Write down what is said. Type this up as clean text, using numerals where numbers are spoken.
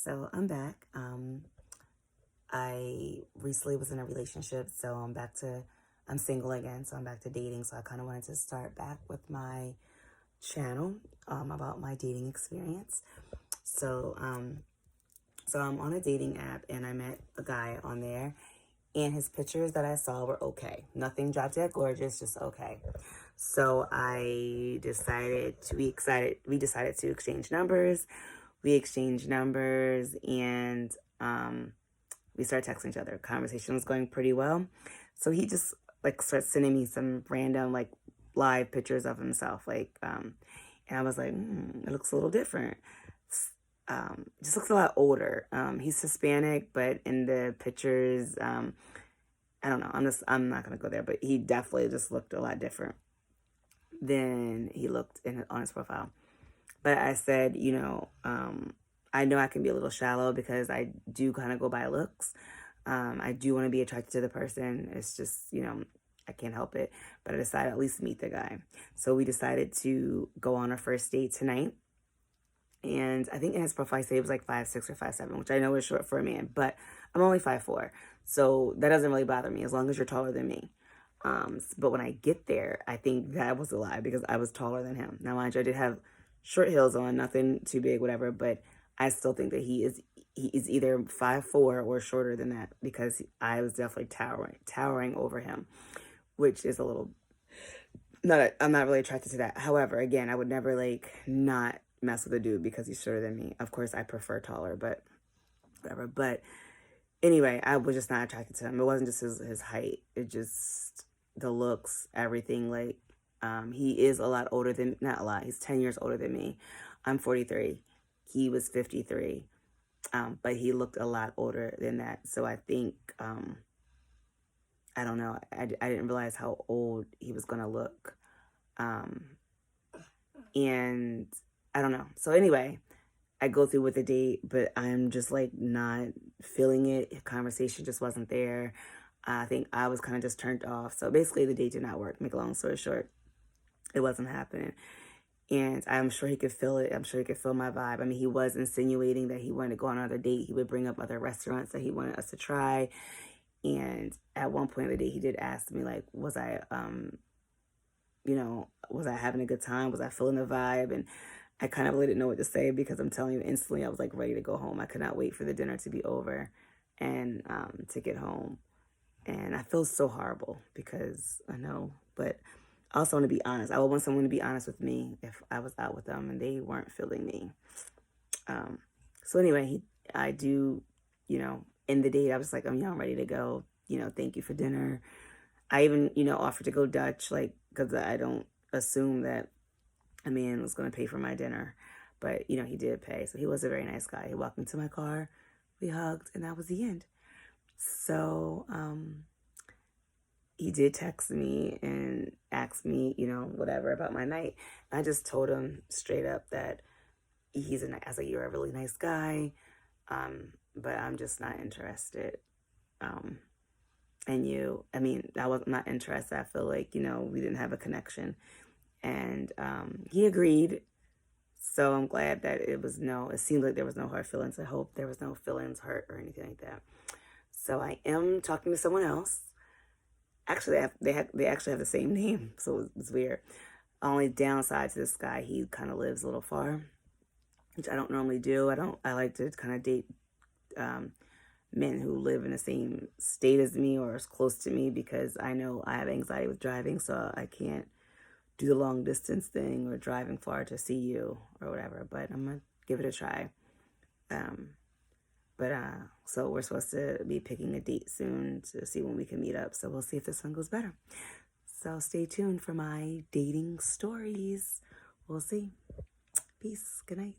So I'm back. I recently was in a relationship, so I'm single again, so I'm back to dating. So I kind of wanted to start back with my channel about my dating experience. So, so I'm on a dating app and I met a guy on there, and his pictures that I saw were okay. Nothing drop dead gorgeous, just okay. So we decided to exchange numbers. We exchanged numbers and we started texting each other. Conversation was going pretty well. So he just like starts sending me some random like live pictures of himself. And I was like, it looks a little different. Just looks a lot older. He's Hispanic, but in the pictures, I don't know. I'm not gonna go there, but he definitely just looked a lot different than he looked on his profile. But I said, I know I can be a little shallow because I do kind of go by looks. I do want to be attracted to the person. It's just, I can't help it. But I decided at least to meet the guy. So we decided to go on our first date tonight. And I think in his profile, he was like 5'6" or 5'7", which I know is short for a man, but I'm only 5'4". So that doesn't really bother me as long as you're taller than me. But when I get there, I think that was a lie because I was taller than him. Now, mind you, I did have short heels on, nothing too big, whatever, but I still think that he is either 5'4" or shorter than that because I was definitely towering over him, which is a little I'm not really attracted to that. However, again, I would never like not mess with a dude because he's shorter than me. Of course, I prefer taller, but whatever. But anyway, I was just not attracted to him. It wasn't just his height. It just the looks, everything. He is a lot older than, not a lot, he's 10 years older than me. I'm 43. He was 53. But he looked a lot older than that. So I think, I don't know. I didn't realize how old he was going to look. And I don't know. So anyway, I go through with the date, but I'm just like not feeling it. Conversation just wasn't there. I think I was kind of just turned off. So basically the date did not work. Make a long story short, it wasn't happening. And I'm sure he could feel it. I'm sure he could feel my vibe. I mean, he was insinuating that he wanted to go on another date. He would bring up other restaurants that he wanted us to try. And at one point of the day, he did ask me, like, was I having a good time? Was I feeling the vibe? And I kind of really didn't know what to say because I'm telling you, instantly I was like ready to go home. I could not wait for the dinner to be over and to get home. And I feel so horrible because I know, but I also want to be honest. I would want someone to be honest with me if I was out with them and they weren't feeling me. So anyway, I do, in the date, I was like, I'm ready to go. Thank you for dinner. I even, offered to go Dutch, like, because I don't assume that a man was going to pay for my dinner. But, he did pay. So he was a very nice guy. He walked me to my car. We hugged, and that was the end. So he did text me and ask me, whatever about my night. I just told him straight up that I was like, you're a really nice guy, but I'm just not interested. I was not interested. I feel like, we didn't have a connection. And he agreed. So I'm glad that it seemed like there was no hard feelings. I hope there was no feelings hurt or anything like that. So I am talking to someone else. Actually, they actually have the same name, so it's weird. Only downside to this guy, he kind of lives a little far, which I don't normally do. I like to kind of date men who live in the same state as me or as close to me because I know I have anxiety with driving, so I can't do the long distance thing or driving far to see you or whatever. But I'm gonna give it a try. So we're supposed to be picking a date soon to see when we can meet up. So we'll see if this one goes better. So stay tuned for my dating stories. We'll see. Peace. Good night.